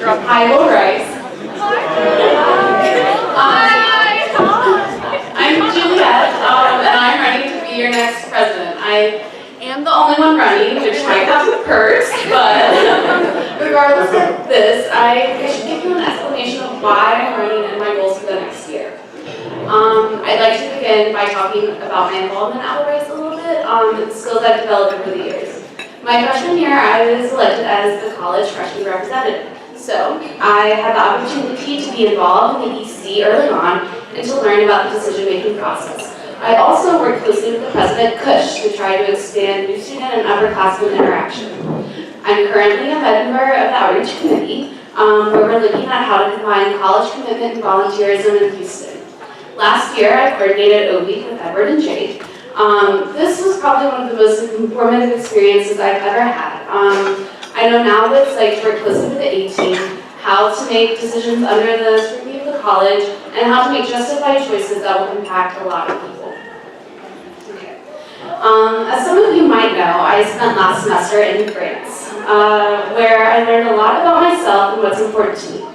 Hi, Will Rice. I'm Juliette, and I'm running to be your next president. I am the only one running, which might have some perks, but regardless of this, I should give you an explanation of why I'm running and my goals for the next year. I'd like to begin by talking about my involvement at Will Rice a little bit, and the skills I've developed over the years. My freshman year, I was elected as the college freshman representative. So I had the opportunity to be involved in the EC early on and to learn about the decision-making process. I also worked closely with the president, Cush, to try to expand new student and upperclassmen interaction. I'm currently a member of the Outreach Committee, where we're looking at how to combine college commitment and volunteerism in Houston. Last year, I coordinated a week with Edward and Jake. This was probably one of the most informative experiences I've ever had. I know now what it's like to work closely with the A-team, how to make decisions under the scrutiny of the college, and how to make justified choices that will impact a lot of people. Okay. As some of you might know, I spent last semester in France, where I learned a lot about myself and what's important to me.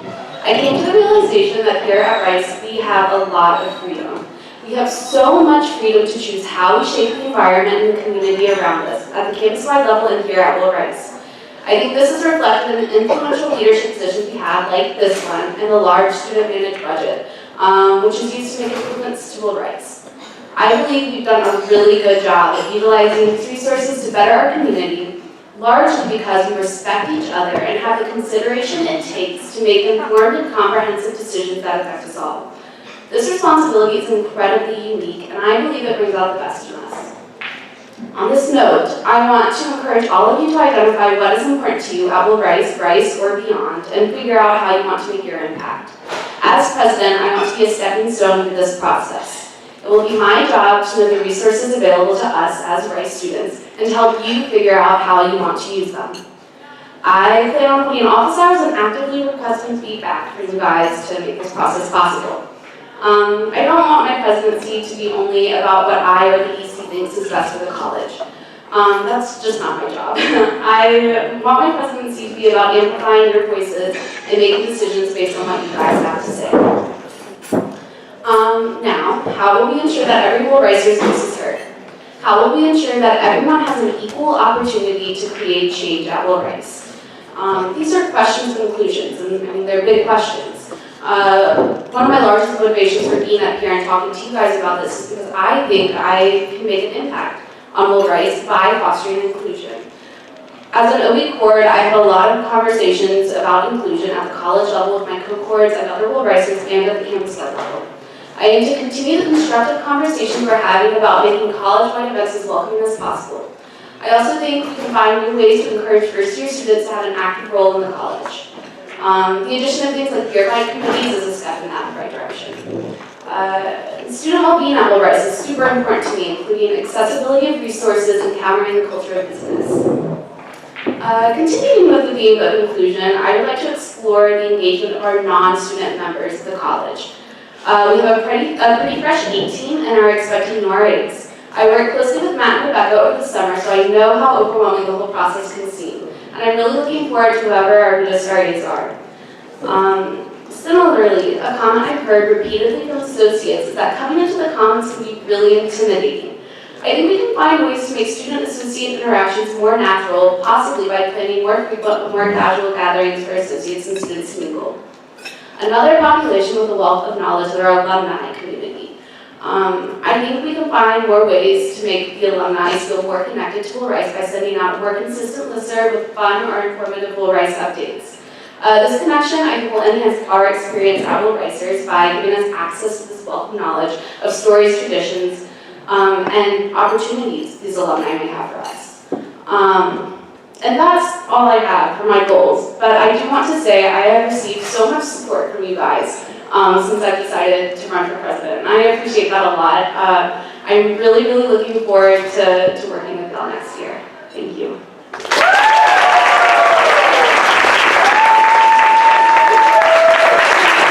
I came to the realization that here at Rice, we have a lot of freedom. We have so much freedom to choose how we shape the environment and the community around us, at the campus-wide level and here at Will Rice. I think this is reflected in the influential leadership positions we have, like this one, and the large student managed budget, which is used to make improvements to Will Rice. I believe we've done a really good job of utilizing these resources to better our community, largely because we respect each other and have the consideration it takes to make informed and comprehensive decisions that affect us all. This responsibility is incredibly unique, and I believe it brings out the best in us. On this note, I want to encourage all of you to identify what is important to you at Will Rice, or beyond, and figure out how you want to make your impact. As president, I want to be a stepping stone through this process. It will be my job to know the resources available to us as Rice students and to help you figure out how you want to use them. I plan on putting office hours and actively requesting feedback from you guys to make this process possible. I don't want my presidency to be only about what I or the EC thinks is best for the college. That's just not my job. I want my presidency to be about amplifying your voices and making decisions based on what you guys have to say. Now, how will we ensure that every Will Ricer's voice is heard? How will we ensure that everyone has an equal opportunity to create change at Will Rice? These are questions and conclusions, and they're big questions. One of my largest motivations for being up here and talking to you guys about this is because I think I can make an impact on Will Rice by fostering inclusion. As an OE coord, I had a lot of conversations about inclusion at the college level with my co-coords and other Will Ricers and at the campus-wide level. I aim to continue the constructive conversations we're having about making college-wide events as welcoming as possible. I also think we can find new ways to encourage first-year students to have an active role in the college. The addition of things like peer-guide committees is a step in that right direction. Student well-being at Will Rice is super important to me, including accessibility of resources and countering the culture of business. Continuing with the theme of inclusion, I would like to explore the engagement of our non-student members of the college. We have a pretty fresh 18 and are expecting more aides. I worked closely with Matt and Rebecca over the summer, so I know how overwhelming the whole process can seem. And I'm really looking forward to whoever our newest aides are. Similarly, a comment I've heard repeatedly from associates is that coming into the Commons can be really intimidating. I think we can find ways to make student-associate interactions more natural, possibly by planning more frequent but more casual gatherings for associates and students to mingle. Another population with a wealth of knowledge is our alumni community. I think we can find more ways to make the alumni feel more connected to Will Rice by sending out a more consistent listserv with fun or informative Will Rice updates. This connection, I think, will enhance our experience at Will Ricers by giving us access to this wealth of knowledge of stories, traditions, and opportunities these alumni may have for us. And that's all I have for my goals, but I do want to say I have received so much support from you guys since I've decided to run for president, and I appreciate that a lot. I'm really, really looking forward to working with y'all next year. Thank you.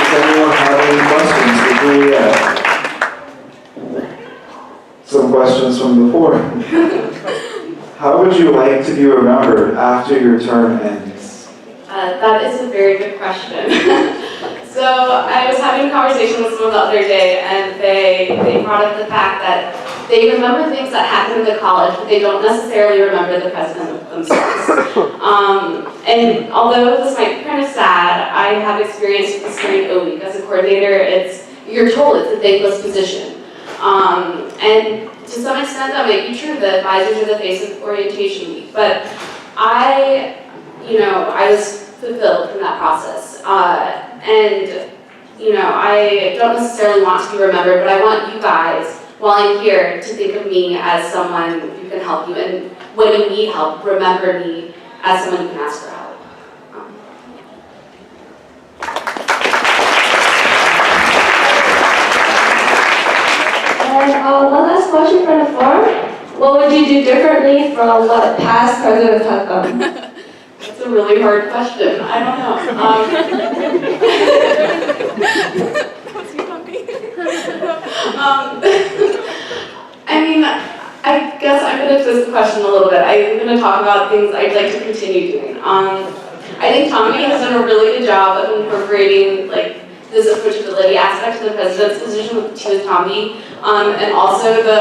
Does anyone have any questions for Juliette? Some questions from the floor. How would you like to be remembered after your term ends? That is a very good question. So I was having a conversation with someone the other day, and they brought up the fact that they remember things that happened in the college, but they don't necessarily remember the president themselves. And although this might be kind of sad, I have experience with this during O week. As a coordinator, you're told it's a thankless position. And to some extent that might be true, the advisors are the face of orientation week, but I was fulfilled from that process. And I don't necessarily want to be remembered, but I want you guys, while I'm here, to think of me as someone who can help you. And when you need help, remember me as someone you can ask for help. And one last question from the floor. What would you do differently from what past presidents have done? That's a really hard question. I don't know. I mean, I guess I'm going to twist the question a little bit. I'm going to talk about things I'd like to continue doing. I think Tommy has done a really good job of incorporating this approachability aspect to the president's position with Tommy, and also the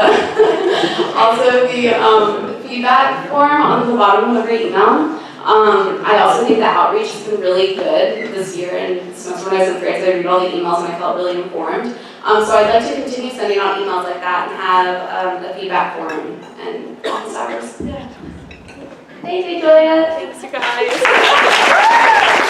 feedback form on the bottom of every email. I also think that outreach has been really good this year, and so when I was in France, I read all the emails and I felt really informed. So I'd like to continue sending out emails like that and have a feedback form and office hours. Yeah. Thank you, Juliette. Thanks, you guys.